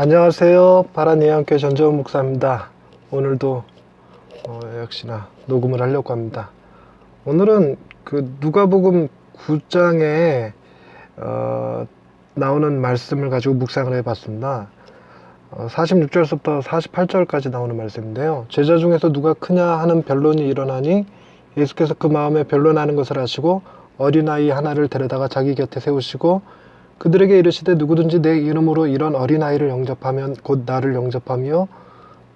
안녕하세요. 바라니안교회 전재원 목사입니다. 오늘도 역시나 녹음을 하려고 합니다. 오늘은 그 누가복음 9장에 나오는 말씀을 가지고 묵상을 해봤습니다. 46절부터 48절까지 나오는 말씀인데요. 제자 중에서 누가 크냐 하는 변론이 일어나니 예수께서 그 마음에 변론하는 것을 아시고 어린아이 하나를 데려다가 자기 곁에 세우시고 그들에게 이르시되 누구든지 내 이름으로 이런 어린아이를 영접하면 곧 나를 영접하며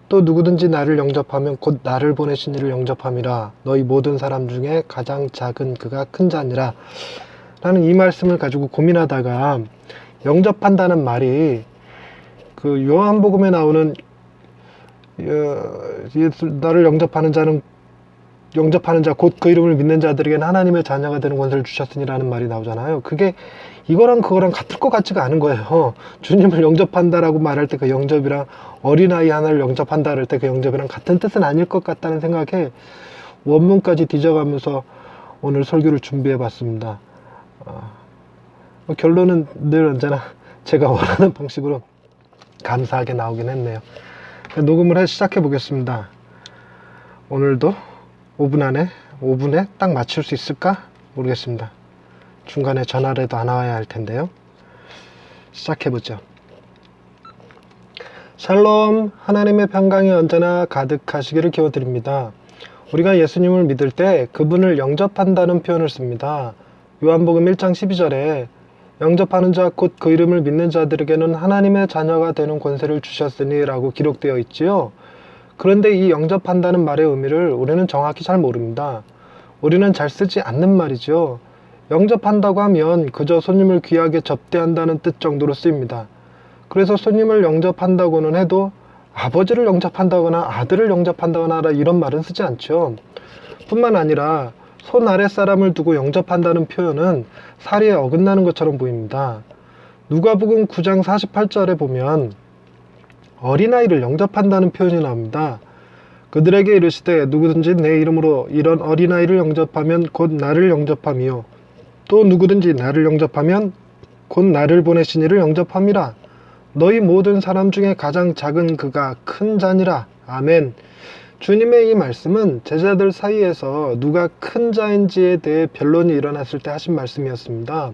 또 누구든지 나를 영접하면 곧 나를 보내신 이를 영접함이라. 너희 모든 사람 중에 가장 작은 그가 큰 자니라. 라는 이 말씀을 가지고 고민하다가 영접한다는 말이 그 요한복음에 나오는 나를 영접하는 자 곧 그 이름을 믿는 자들에게는 하나님의 자녀가 되는 권세를 주셨으니라는 말이 나오잖아요. 그게 이거랑 그거랑 같을 것 같지가 않은 거예요. 주님을 영접한다라고 말할 때 그 영접이랑 어린아이 하나를 영접한다 할 때 그 영접이랑 같은 뜻은 아닐 것 같다는 생각에 원문까지 뒤져가면서 오늘 설교를 준비해 봤습니다. 결론은 늘 언제나 제가 원하는 방식으로 감사하게 나오긴 했네요. 녹음을 시작해 보겠습니다. 오늘도 5분에 딱 맞출 수 있을까 모르겠습니다. 중간에 전화라도 안 와야 할 텐데요. 시작해보죠. 샬롬, 하나님의 평강이 언제나 가득하시기를 기원드립니다. 우리가 예수님을 믿을 때 그분을 영접한다는 표현을 씁니다. 요한복음 1장 12절에 영접하는 자 곧 그 이름을 믿는 자들에게는 하나님의 자녀가 되는 권세를 주셨으니 라고 기록되어 있지요. 그런데 이 영접한다는 말의 의미를 우리는 정확히 잘 모릅니다. 우리는 잘 쓰지 않는 말이죠. 영접한다고 하면 그저 손님을 귀하게 접대한다는 뜻 정도로 쓰입니다. 그래서 손님을 영접한다고는 해도 아버지를 영접한다거나 아들을 영접한다거나 이런 말은 쓰지 않죠. 뿐만 아니라 손 아래 사람을 두고 영접한다는 표현은 사리에 어긋나는 것처럼 보입니다. 누가복음 9장 48절에 보면 어린아이를 영접한다는 표현이 나옵니다. 그들에게 이르시되 누구든지 내 이름으로 이런 어린아이를 영접하면 곧 나를 영접하며 또 누구든지 나를 영접하면 곧 나를 보내신 이를 영접함이라. 너희 모든 사람 중에 가장 작은 그가 큰 자니라. 아멘. 주님의 이 말씀은 제자들 사이에서 누가 큰 자인지에 대해 변론이 일어났을 때 하신 말씀이었습니다.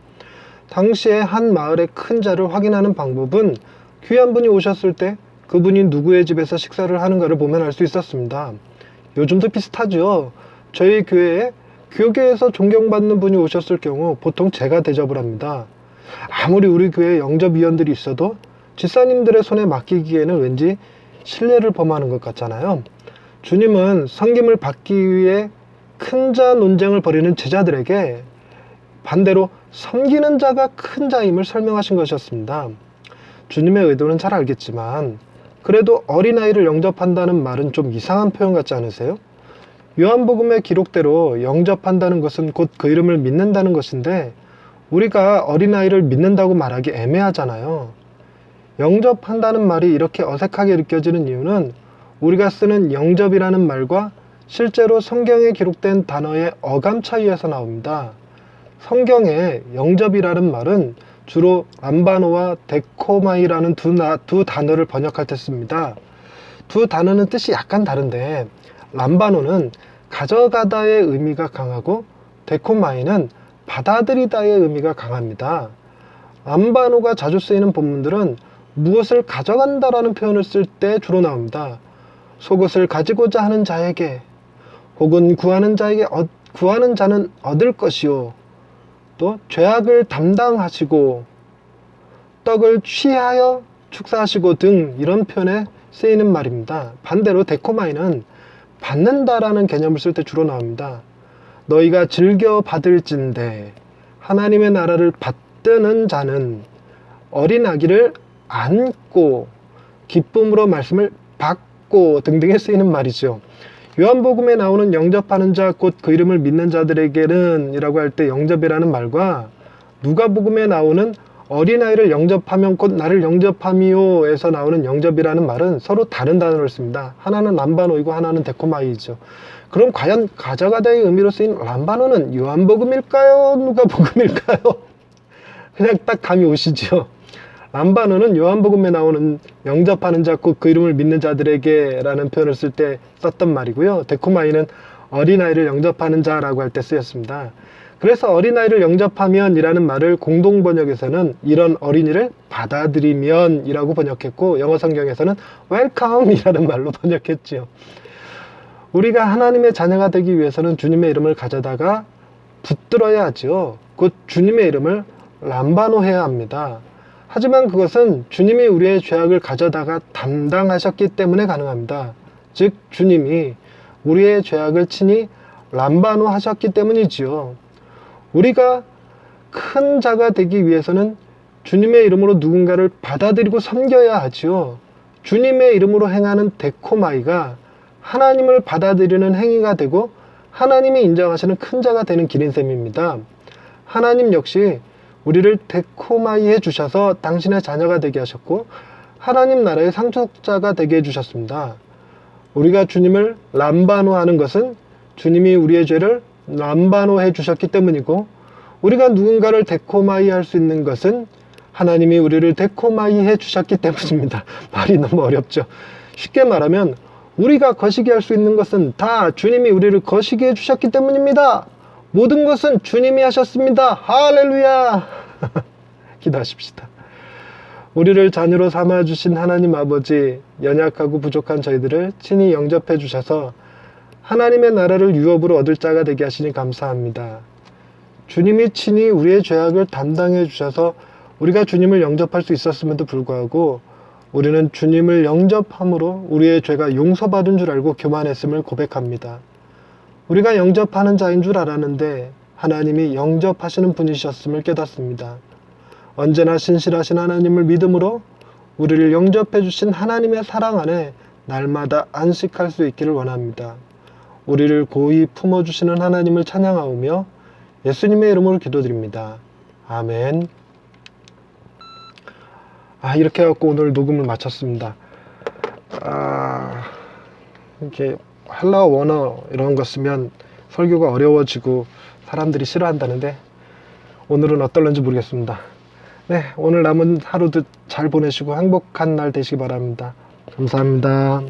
당시에 한 마을의 큰 자를 확인하는 방법은 귀한 분이 오셨을 때 그분이 누구의 집에서 식사를 하는가를 보면 알 수 있었습니다. 요즘도 비슷하죠. 저희 교회에 교계에서 존경받는 분이 오셨을 경우 보통 제가 대접을 합니다. 아무리 우리 교회에 영접위원들이 있어도 집사님들의 손에 맡기기에는 왠지 신뢰를 범하는 것 같잖아요. 주님은 섬김을 받기 위해 큰 자 논쟁을 벌이는 제자들에게 반대로 섬기는 자가 큰 자임을 설명하신 것이었습니다. 주님의 의도는 잘 알겠지만 그래도 어린아이를 영접한다는 말은 좀 이상한 표현 같지 않으세요? 요한복음의 기록대로 영접한다는 것은 곧 그 이름을 믿는다는 것인데 우리가 어린아이를 믿는다고 말하기 애매하잖아요. 영접한다는 말이 이렇게 어색하게 느껴지는 이유는 우리가 쓰는 영접이라는 말과 실제로 성경에 기록된 단어의 어감 차이에서 나옵니다. 성경에 영접이라는 말은 주로 람바노와 데코마이라는 두 단어를 번역할 때 씁니다. 두 단어는 뜻이 약간 다른데 람바노는 가져가다의 의미가 강하고 데코마이는 받아들이다의 의미가 강합니다. 람바노가 자주 쓰이는 본문들은 무엇을 가져간다라는 표현을 쓸 때 주로 나옵니다. 속옷을 가지고자 하는 자에게 혹은 구하는 자는 얻을 것이요 또 죄악을 담당하시고 떡을 취하여 축사하시고 등 이런 표현에 쓰이는 말입니다. 반대로 데코마이는 받는다라는 개념을 쓸 때 주로 나옵니다. 너희가 즐겨 받을진대 하나님의 나라를 받드는 자는 어린 아기를 안고 기쁨으로 말씀을 받고 등등에 쓰이는 말이죠. 요한복음에 나오는 영접하는 자 곧 그 이름을 믿는 자들에게는 이라고 할 때 영접이라는 말과 누가복음에 나오는 어린아이를 영접하면 곧 나를 영접함이요 에서 나오는 영접이라는 말은 서로 다른 단어를 씁니다. 하나는 람바노이고 하나는 데코마이죠. 그럼 과연 가져가다의 의미로 쓰인 람바노는 요한복음일까요? 누가복음일까요? 그냥 딱 감이 오시죠. 람바노는 요한복음에 나오는 영접하는 자 곧 그 이름을 믿는 자들에게 라는 표현을 쓸 때 썼던 말이고요. 데코마이는 어린아이를 영접하는 자라고 할 때 쓰였습니다. 그래서 어린아이를 영접하면 이라는 말을 공동번역에서는 이런 어린이를 받아들이면 이라고 번역했고, 영어 성경에서는 welcome 이라는 말로 번역했지요. 우리가 하나님의 자녀가 되기 위해서는 주님의 이름을 가져다가 붙들어야 하죠. 곧 주님의 이름을 람바노해야 합니다. 하지만 그것은 주님이 우리의 죄악을 가져다가 담당하셨기 때문에 가능합니다. 즉 주님이 우리의 죄악을 친히 람바노 하셨기 때문이지요. 우리가 큰 자가 되기 위해서는 주님의 이름으로 누군가를 받아들이고 섬겨야 하지요. 주님의 이름으로 행하는 데코마이가 하나님을 받아들이는 행위가 되고 하나님이 인정하시는 큰 자가 되는 길인 셈입니다. 하나님 역시 우리를 데코마이 해주셔서 당신의 자녀가 되게 하셨고 하나님 나라의 상속자가 되게 해주셨습니다. 우리가 주님을 람바노 하는 것은 주님이 우리의 죄를 람바노 해주셨기 때문이고, 우리가 누군가를 데코마이 할 수 있는 것은 하나님이 우리를 데코마이 해주셨기 때문입니다. 말이 너무 어렵죠. 쉽게 말하면 우리가 거시기 할 수 있는 것은 다 주님이 우리를 거시기 해주셨기 때문입니다. 모든 것은 주님이 하셨습니다. 할렐루야. 기도하십시다. 우리를 자녀로 삼아주신 하나님 아버지, 연약하고 부족한 저희들을 친히 영접해 주셔서 하나님의 나라를 유업으로 얻을 자가 되게 하시니 감사합니다. 주님이 친히 우리의 죄악을 담당해 주셔서 우리가 주님을 영접할 수 있었음에도 불구하고 우리는 주님을 영접함으로 우리의 죄가 용서받은 줄 알고 교만했음을 고백합니다. 우리가 영접하는 자인 줄 알았는데 하나님이 영접하시는 분이셨음을 깨닫습니다. 언제나 신실하신 하나님을 믿음으로 우리를 영접해 주신 하나님의 사랑 안에 날마다 안식할 수 있기를 원합니다. 우리를 고이 품어주시는 하나님을 찬양하오며 예수님의 이름으로 기도드립니다. 아멘. 이렇게 해갖고 오늘 녹음을 마쳤습니다. 이렇게 헬라어 원어 이런 거 쓰면 설교가 어려워지고 사람들이 싫어한다는데 오늘은 어떨런지 모르겠습니다. 네, 오늘 남은 하루도 잘 보내시고 행복한 날 되시기 바랍니다. 감사합니다.